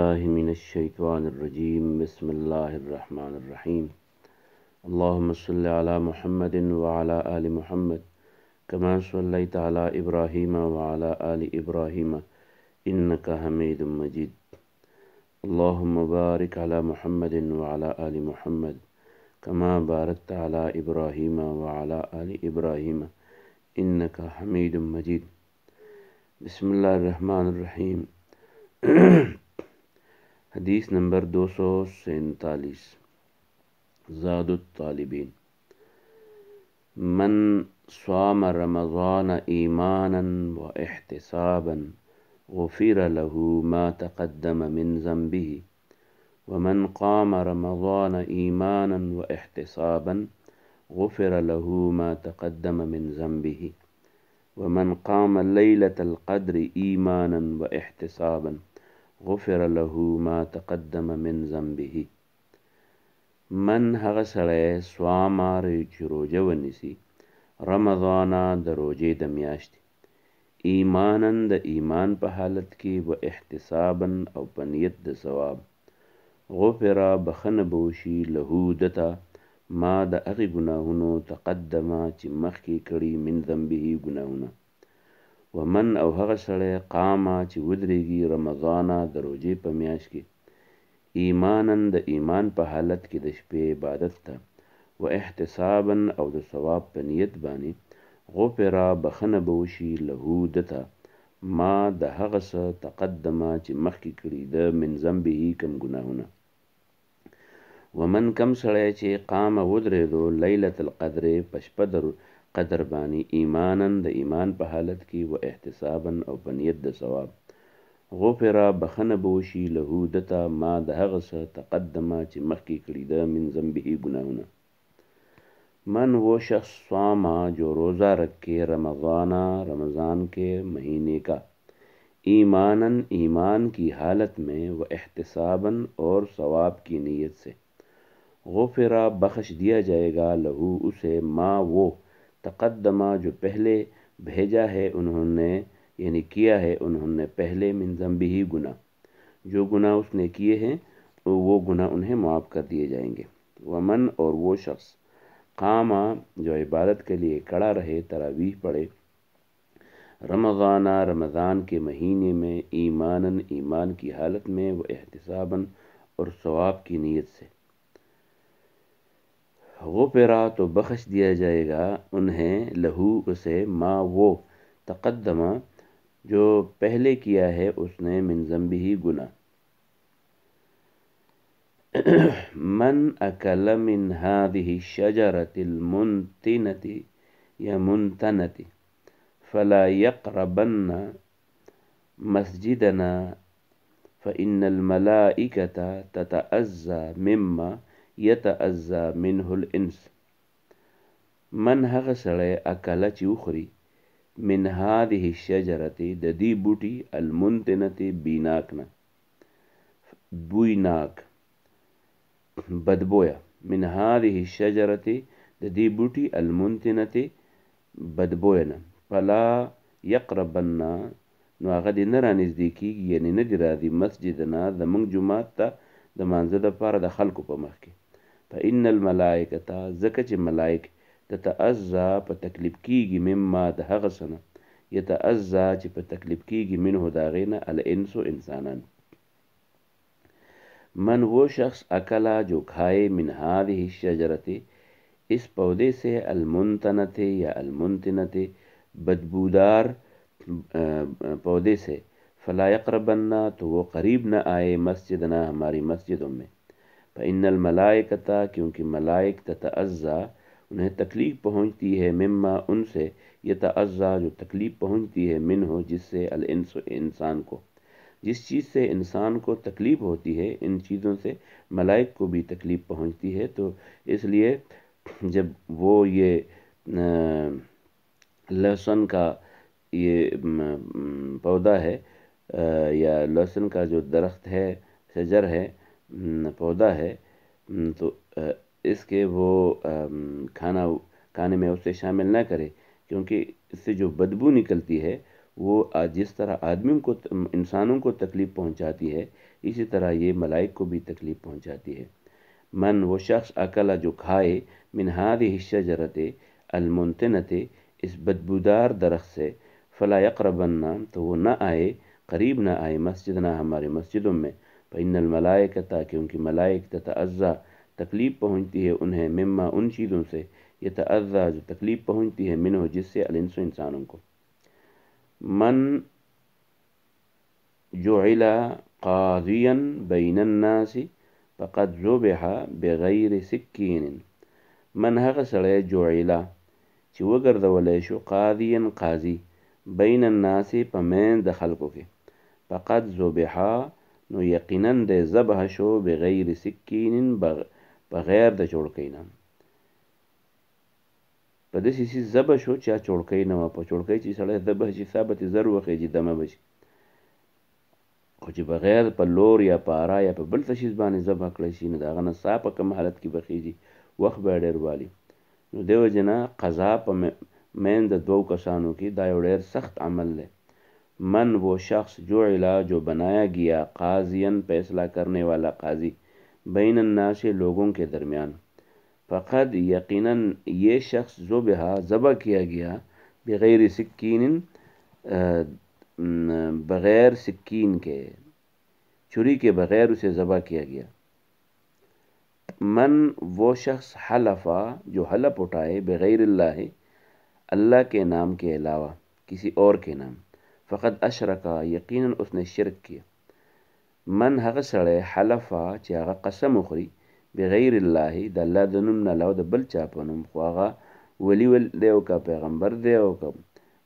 बिल्लाहि मिनश्शैतानिर्रजीम बिस्मिल्लाहिर्रहमानिर्रहीम अल्लाहुम्मा सल्लि अला मुहम्मदिन व अला आलि मुहम्मद कमा सल्लैता अला इब्राहीम व अला आलि इब्राहीम इन्नका हमीदुम मजीद। अल्लाहुम्मा बारिक अला मुहम्मदिन व अला आलि मुहम्मद कमा बारकता अला इब्राहीम व अला आलि इब्राहीम इन्नका हमीदुम मजीद। बिस्मिल्लाहिर्रहमानिर्रहीम। हदीस नंबर 247। ज़ादुत तालिबीन। मन स्वाम रमज़ान ईमानन व इहतिसाबन गुफ़िर लहू मा तक़द्दम मिन ज़ंबिही व मन क़ाम रमज़ान ईमानन व इहतिसाबन गुफ़िर लहू मा तक़द्दम मिन ज़ंबिही व मन क़ाम लैलतल क़द्र ईमानन व इहतिसाबन गुफ़िर लहू मा तक़द्दम मिन ज़ंबिही। मन हग़ सड़े स्वामा ची रोजा वनिसी रमज़ाना द रोजे द म्याश्ति ईमानन द ईमान पे हालत की व इहतिसाबन औ पनियत द सवाब गुफ़िरा बखन बोशी लहू दता मा द अग़ि गुनाहुनो तक़द्दमा ची मखी कड़ी मिन ज़ंबिही गुनाहुना। व मन औ हग़ सड़े क़ामा ची उदरेगी रमज़ाना द रोजे पे म्याश की ईमानन द ईमान पे हालत की द शपे इबादत था व इहतिसाबन औ द सवाब पे नियत बानी गुफ़िरा बखन बोशी लहू दता मा द हग़ स तक़द्दमा ची मखी कड़ी द मिन ज़ंबिही कम गुनाहुना। व मन कम सड़े चे क़ाम उदरेदो लैलतल क़द्र पशपद क़द्र बानी ईमानन द ईमान पे हालत की व इहतिसाबन औ पनियत द सवाब गुफ़िरा बखन बोशी लहू दता मा द हग़ स तक़द्दमा ची मखी कड़ी द मिन ज़ंबिही गुनाहुना। मन वो शख्स स्वामा जो रोज़ा रखे रमज़ाना रमज़ान के महीने का ईमानन ईमान की हालत में व इहतिसाबन और सवाब की नीयत से गुफ़िरा बख्श दिया जाएगा लहू उसे मा वो तक़द्दमा जो पहले भेजा है उन्होंने यानी किया है उन्होंने पहले मिन ज़ंबिही गुनाह जो गुनाह उसने किए हैं वो गुनाह उन्हें माफ़ कर दिए जाएंगे। वमन और वो शख्स क़ामा जो इबादत के लिए खड़ा रहे तरावीह पढ़े रमज़ाना रमज़ान के महीने में ईमानन ईमान की हालत में व इहतिसाबन और सवाब की नीयत से गुफ़िरा तो बख्श दिया जाएगा उन्हें लहू उसे मा वो तक़द्दमा जो पहले किया है उसने मिन ज़ंबिही गुनाह। मन अकल मिन हादिही शजरतिल मुनतिनति या मुनतनति फला यक़रबन्न मस्जिदना फ़इन्नल मलाइकता ततअज़्ज़ा मिम्मा यतअज़्ज़ा मिन्हुल इंस। मन हग़ सड़े अकल ची उखरी मिन हादिही शजरति द दी बूटी अलमुनतिनति बीनाकना बुईनाक बदबोया मिन हादिही शजरति द दी बूटी अलमुनतिनति बदबोयना फला यक़रबन्ना नो आगा दी नरा नज़दीकी यानी नदिरा दी मस्जिदना ज़मंग जुमात ता द मांज़ा द पारा द खल्कु पा मखकी फ़इन्नल मलाइकता ज़कच मलाइक ततअज़्ज़ा प तकलीफ कीगी मिम्मा द हग़ सना यतअज़्ज़ा च प तकलीफ कीगी मिन्हु दाग़िना अल इंसु इंसानन। मन वो शख्स अकला जो खाए मिन हादिही शजरति इस पौधे से अलमुनतनते या अलमुनतिनते बदबूदार पौधे से फला यक़रबन्ना तो वो करीब न आए मस्जिदना हमारी मस्जिदों में फ़इन्नल मलाइकता क्योंकि मलाइक ततअज़्ज़ा उन्हें तकलीफ़ पहुँचती है मिम्मा उनसे यतअज़्ज़ा जो तकलीफ़ पहुँचती है मिन्हो जिससे अल इंसु इंसान को जिस चीज़ से इंसान को तकलीफ़ होती है इन चीज़ों से मलाइक को भी तकलीफ़ पहुँचती है। तो इसलिए जब वो ये लहसुन का ये पौधा है या लहसुन का जो दरख्त है शजर है पौधा है तो इसके वो खाने में उसे शामिल ना करे क्योंकि इससे जो बदबू निकलती है वो जिस तरह आदमियों को इंसानों को तकलीफ़ पहुंचाती है, इसी तरह ये मलाइक को भी तकलीफ़ पहुंचाती है। मन वो शख्स अकला जो खाए मिन हादिहि शजरते अलमुनतनते इस बदबूदार दरख्त से, फ़ला यक़रबन्ना तो वो न आए, करीब न आए मस्जिदना हमारे मस्जिदों में, फ़इन्नल मलाइकता क्योंकि मलाइक ततअज़्ज़ा तकलीफ़ पहुँचती है उन्हें, मिम्मा उन चीज़ों से, यतअज़्ज़ा जो तकलीफ़ पहुँचती है, मिन्हु जिससे, अल-इंसु इंसानों को। मन जुइला क़ाज़ियन बैनन्नासि फ़क़द ज़ुबिहा बिग़ैरि सिक्कीन। मन हगं सड़े जुइला چې وګرځولی شو قاضيا قاضي بین الناس په منځ د خلکو کې، فقد ذبحا نو یقینا د ذبح شو بغیر سکین بغیر د چوړکۍ نه، په داسې شي ذبح شو چې چوړکۍ نه وه، په چوړکۍ چې سړی ذبح شي ثابت زر وخیږي دمه بشي، خو چې بغیر په لور یا په اره یا په بل څه شي باندې ذبح کړی شي نو د هغه نه سا په کوم حالت کې بخیږي، وخت به ډېر والي. نو دیو جنا قضا په مین د دو کسانوں کی دا یو ډېر سخت عمل ہے. من وہ شخص جعلا جو بنایا گیا قاضیاً فیصلہ کرنے والا قاضی بین الناس لوگوں کے درمیان، فقد یقیناً یہ شخص ذبح ذبح کیا گیا بغیر سکین بغیر سکین کے، چھری کے بغیر اسے ذبح کیا گیا. من وہ شخص حلفا جو حلف اٹھائے بغیر اللہ اللہ کے نام کے علاوہ کسی اور کے نام، فقد اشرکا یقیناً اس نے شرک کیا. من هغه سړی حلفا چې هغه قسم وخوري بغیر الله د الله د نوم نه علاوه د بل چا په نوم، خو هغه ولی دی او که پیغمبر دی او که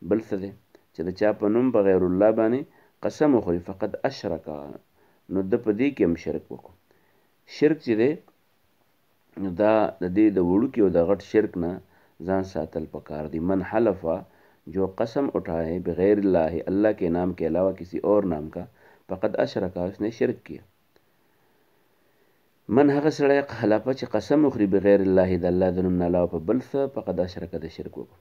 بل څه دی چې د چا په نوم بغیر الله باندې قسم وخوري، فقد اشرکا نو د په دې کې هم شرک وکړو. شرک چې دی دا د دې د وړوکي او د غټ شرک نه ځان ساتل پکار دی. من حلفا جو قسم اٹھائے بغیر اللہ اللہ کے نام کے علاوہ کسی اور نام کا، فقد اشرکا اس نے شرک کیا. من هغه سړی حلفا چې قسم وخوري بغیر الله د الله د نوم نه علاوه په بل څه، فقد اشرکا د شرک وکړو.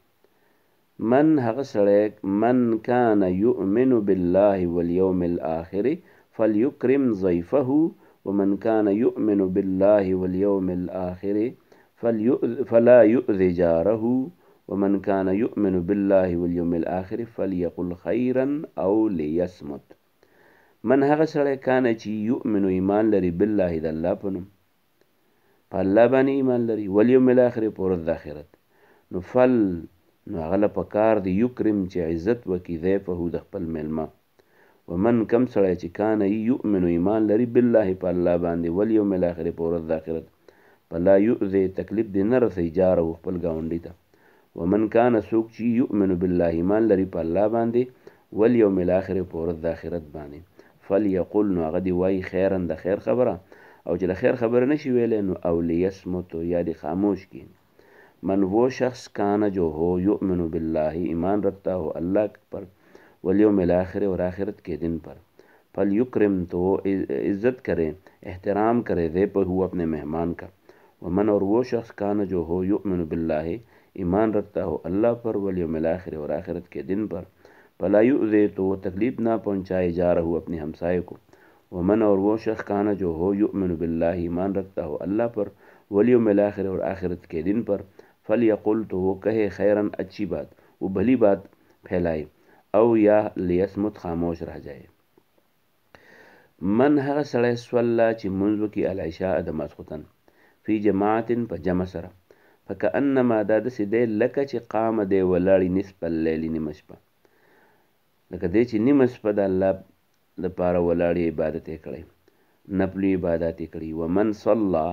من هغه سړی من کان یؤمن بالله والیوم الآخر فلیکرم ضیفه ومن كان يؤمن بالله واليوم الآخر فلا يؤذي جاره ومن كان يؤمن بالله واليوم الآخر فليقل خيرا أو ليصمت. من هغه سړی کانه چې یؤمن ایمان لري بالله د الله په نوم، په الله باندې ایمان لري، والیوم الآخر په ورځ د آخرت، نو هغه له پکار دی یکرم چې عزت وکړي ضیفه د خپل میلمه. ومن کم سړی چې کان یؤمن ایمان لري بالله په الله باندې والیوم الاخر په ورځ د آخرت، فلا یؤذي تکلیف دې نه رسوي جاره خپل ګاونډي ته. ومن کان څوک چې یؤمن بالله ایمان لري په الله باندې والیوم الاخر په ورځ د آخرت باندې، فلیقل نو هغه دې وایي خیرا د خیر خبره، او چې د خیر خبره نشي ویلی نو او لیصمت یا دې خاموش کړي. من وہ شخص کانا جو ہو یؤمن باللہ ایمان رکھتا ہو اللہ پر، والیوم الآخر اور آخرت کے دن پر، فلیکرم تو عزت کرے احترام کرے ضیفہ اپنے مہمان کا. ومن اور وہ شخص کانا جو ہو یؤمن باللہ ایمان رکھتا ہو اللہ پر والیوم الآخر اور آخرت کے دن پر، فلا یؤذی تو وہ تکلیف نہ پہنچائے جارہ اپنے ہمسائے کو. ومن اور وہ شخص کانا جو ہو یؤمن باللہ ایمان رکھتا ہو اللہ پر والیوم الآخر اور آخرت کے دن پر، فلیقل تو وہ کہے خیراً اچھی بات، وہ بھلی بات پھیلائے، او یا لیصمت خاموش رہ جائے. من هغه سړی صلی چې منځ وکړي العشاء د ماسخوتن فی جماعت په جمع سره، فکأنما دا داسې دی لکه چې قامه دی ولاړي نصف اللیل نیمه شپه، لکه دی چې نیمه شپه د الله دپاره ولاړي عبادت یې کړی، نفلي عبادت یې کړي. ومن صلی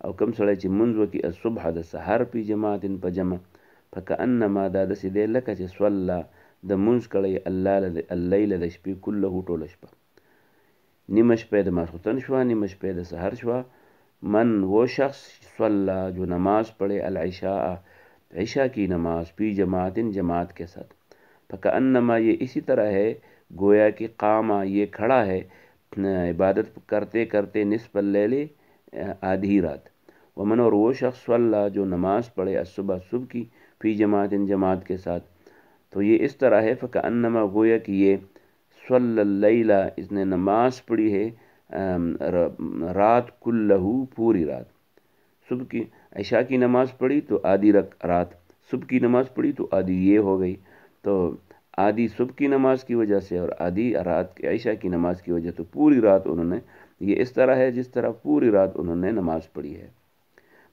او کم سړی چې منځ وکړي الصبح د سحر فی جماعت په جمع، فکأنما دا داسې دی لکه چې صلی د منځ کړی اللیل د شپې کله ټوله شپه، نیمه شپه د ماسخوتن شوه، نیمه شپه د سحر شوه. من وہ شخص صلی جو نماز پڑھے العشاء عشاء کی نماز فی جماعت جماعت کے ساتھ، فکأنما یہ اسی طرح ہے گویا کہ قامہ یہ کھڑا ہے عبادت کرتے کرتے نصف اللیل آدھی رات. ومن اور وہ شخص صلی جو نماز پڑھے الصبح صبح کی فی جماعت جماعت کے ساتھ، तो ये इस तरह है फ़कअन्नमा, गोया कि ये सल्लल लैला, इसने नमाज पढ़ी है रात कुल्लहू, पूरी रात। सुबह की इशा की नमाज़ पढ़ी तो आधी रात, सुबह की नमाज़ पढ़ी तो आधी ये हो गई। तो आधी सुबह की नमाज की वजह से और आधी रात की इशा की नमाज की वजह, तो पूरी रात उन्होंने, ये इस तरह है जिस तरह पूरी रात उन्होंने नमाज पढ़ी है।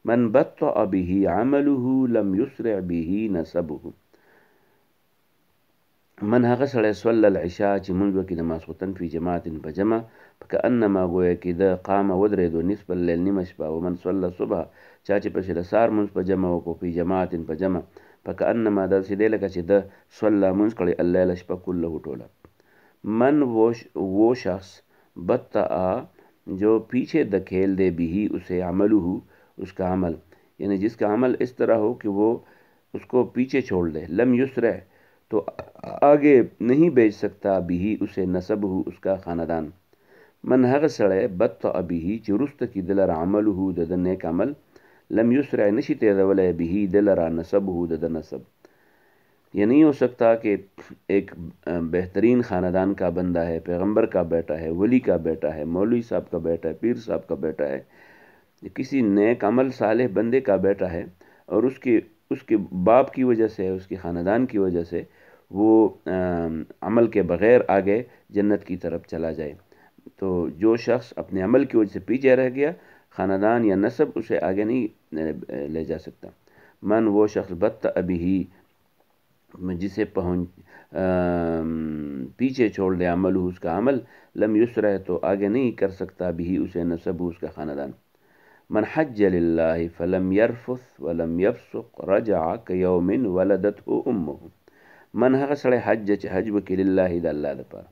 मन बत्तअ बिही अमलुहु लम युस्रि बिही नसबुहु। मन हक़ सड़े सल्लल इशा ची मुंज़ की नमाज खुतन फी जमातिन पजमा, फकअन्नमा गोया कि द क़ाम वदरेदो निस्फल लैल निमशपा। वमन सल्ला सुबह चाची पछिल सार मुंज़ पजमा को फी जमातिन पजमा, फकअन्नमा द सीधे लगा ची द सल्ला मुंज़ कड़े अल्लैल शपा कुल्लहु टोला। मन वो शख्स बत्ता जो पीछे धकेल दे बिही उसे अमलुहु, उसका अमल, यानी जिसका अमल इस तरह हो कि वो उसको पीछे छोड़ दे, लम युस्र, तो आगे नहीं भेज सकता बिही उसे नसबहु, उसका ख़ानदान। मन हग सड़े बत्ता बिही चुरुस्त की दिलर अमलहु दद नेक अमल, लम युस्र नशी तेदवले बिही दिलरा नसबहु दद नसब। ये नहीं हो सकता कि एक बेहतरीन ख़ानदान का बंदा है, पैगंबर का बेटा है, वली का बेटा है, मौलवी साहब का बेटा है, पीर साहब का बेटा है, किसी नेक अमल सालेह बंदे का बेटा है, और उसके उसके बाप की वजह से, उसके ख़ानदान की वजह से वो अमल के बग़ैर आगे जन्नत की तरफ चला जाए। तो जो शख्स अपने अमल की वजह से पीछे रह गया, ख़ानदान या नस्ब उसे आगे नहीं ले जा सकता। मन वो शख्स बत्त अभी ही जिसे पीछे छोड़ दे अमल उसका अमल, लम युस्र, तो आगे नहीं कर सकता भी उसे नसब उसका ख़ानदान। मन हज्ज लिल्लाहि फलम यरफुस वलम यफसुक रजा कयौमिन वलदतहु उम्मुहु। मन हक़ सड़े हज वकी लिल्लाहि द अल्लाह द पार,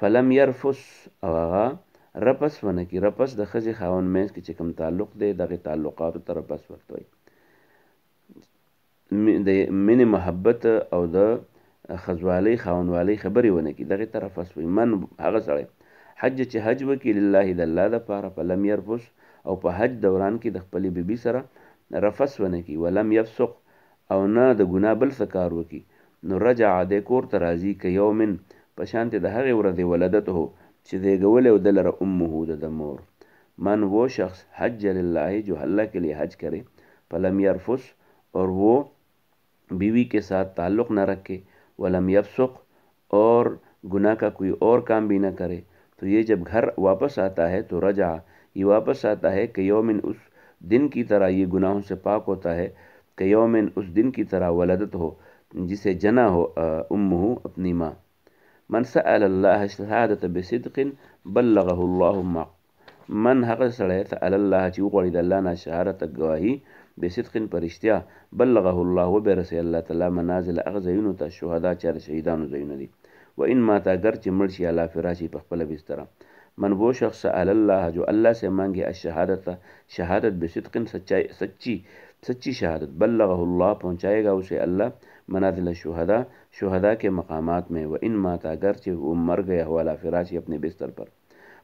फलम यरफुस आगा रपस वन की, रपस द खज़ खावन में कि चिकम ताल्लुक़ दे दगे ताल्लुक़ात तरपस वक्त वही मिन महब्बत और द खजवाली खावन वाली खबरी वन की दगे तरफस वही। मन हक़ सड़े हज वकी लिल्लाहि द अल्लाह द पार, फलम यरफुस, और पे हज दौरान की दखपली बीबी सरा रफस वन की, वलम यफसुक, और न द गुना बल सकार वकी, नो रजा दे कोर तराजी के यौमिन पशांत द हगे वरदे वलदत हो चिदे गवले उदलर उम्मुहु द मोर। मन वो शख्स हज लिल्लाहि जो अल्लाह के लिए हज करे, फलम यरफुस, और वो बीवी के साथ ताल्लुक़ न रखे, वलम यफसुक, और गुनाह का कोई और काम भी न करे, तो ये जब घर वापस आता है तो रजा, ये वापस आता है कि यौमिन, उस दिन की तरह ये गुनाहों से पाक होता है, कि यौमिन उस दिन की तरह वलदत हो, जिसे जना हो उम्मुहु अपनी माँ। मन सअल अल्लाह शहादत बिसिद्क़िन बल्लगहु अल्लाहु मा। मन हक़ सड़े सअल अल्लाह ची उक़ड़ी अल्लाह ना शहादत गवाही बिसिद्क़िन परिश्तिया, बल्लगहु अल्लाहु बेरसे अल्लाह तआला मनाजिल अग़ज़युन ता शुहदा चार शहीदान ज़युन दी, व इन माता गर चिमड़शी अला फिराशी पखपल बिस्तरा। मन वो शख्स अल्लाह जो अल्लाह से मांगे अशहादत, शहादत बिसिद्क़िन सच्चाई, सच्ची शहादत, बल्लगहु अल्लाह पहुँचाएगा उसे अल्लाह मनाजिल शुहदा, शुहदा के मकामात में, व इन माता अगरचे वो मर गया हो अला फिराशी अपने बिस्तर पर।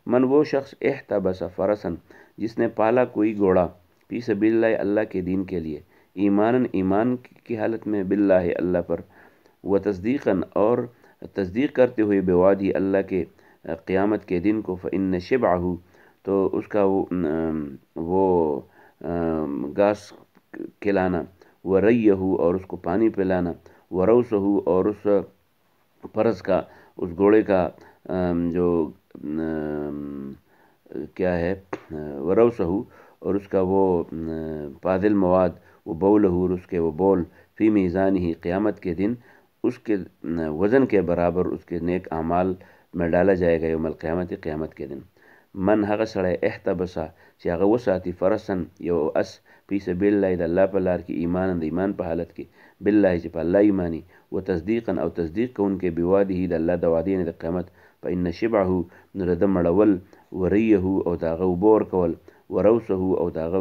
मन वो शख्स एहतबस फरसन जिसने पाला कोई घोड़ा, फी सबिलिल्लाह अल्लाह के दीन के लिए, ईमान ईमान की हालत में, बिल्लाह अल्लाह पर, व तस्दीक़न और तस्दीक़ करते हुए बेवादी अल्लाह के क़यामत के दिन को, फ़इन्न शिबअहु, तो उसका वो घास खिलाना, व रय्यहु, और उसको पानी पिलाना, व रौसहु, और उस फरस का, उस घोड़े का जो क्या है, वरौसहु, और उसका वो पादिल मवाद, वो बौलहू, उसके वो बोल, फ़ी मीज़ान ही क़यामत के दिन उसके वज़न के बराबर उसके नेक आमाल में डाला जाएगा यौमल क़यामत, क़यामत के दिन। मन हक़ सड़े एहतबसा ची आगा वसाती फरसन यो अस फी सबिलिल्लाह अल्लाह पर लार की, ईमान ईमान पर हालत की, बिल्लाह ची अल्लाह ईमानी, व तस्दीक़न और तस्दीक़ को उनके बिवादी अल्लाह दवादी ने क़यामत, फ़इन्न शिबअहु नरद मड़वल, व रय्यहु और दागा उबोर कवल, व रौसहु और दागा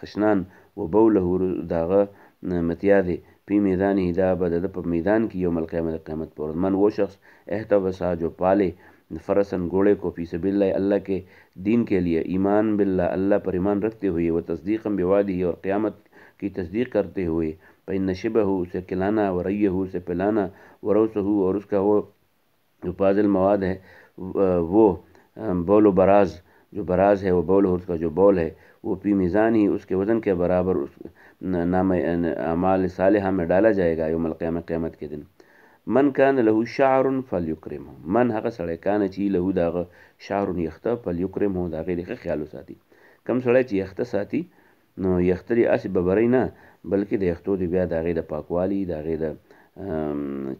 खशनान, व बौलहु दागा मतियादे, फी मैदान ही दा बदद पर मैदान की यौमल क़यामत, क़यामत पर। मन वो शख्स एहतबसा जो पाले फ़रसन घोड़े को, फी सबिलिल्लाह अल्लाह के दीन के लिए, ईमान बिल्लाह अल्लाह पर ईमान रखते हुए, व तस्दीक़न बिवादी और क़यामत की तस्दीक़ करते हुए, फ़इन शिबहू उसे खिलाना, व रय्यहू उसे पिलाना, व रौसहू और उसका वो जो पाज़िल मवाद है वो बौल बराज जो बराज है वो बौल है, उसका जो बौल है वो पी मीज़ान ही उसके वज़न के बराबर उस नाम अमाल सालिहा में डाला जाएगा यौमल क़यामत क़यामत के दिन। मन कान लहू शारुन फलयुक्रिमहु मन हक़ सड़े कान ची लहू दाग शारुन यख्ता फलयुक्रिमहु दागे देखे ख्याल साथी कम सड़े ची यख्ता साथी नो यख्तरी आस बबरई ना बल्कि द यख्तो दी बिया दागे द पाकवाली दागे द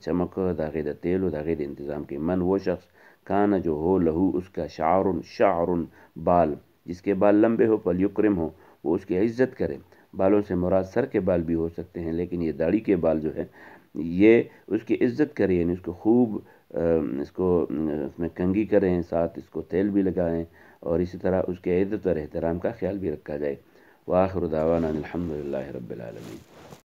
चमक दागे द तेल दागे द इंतज़ाम के मन वो शख्स कान जो हो लहू उसका शारुन बाल जिसके बाल लंबे हो फलयुक्रिम हो वो उसकी इज़्ज़त करे। बालों से मुराद सर के बाल भी हो सकते हैं, लेकिन ये दाढ़ी के बाल जो है ये उसकी इज़्ज़त करें, यानी उसको खूब इसको उसमें कंघी करें, साथ इसको तेल भी लगाएं और इसी तरह उसके इज़्ज़त और एहतराम का ख्याल भी रखा जाए। व आखिर दावाना अनिल हम्दुलिल्लाहि रब्बिल आलमीन।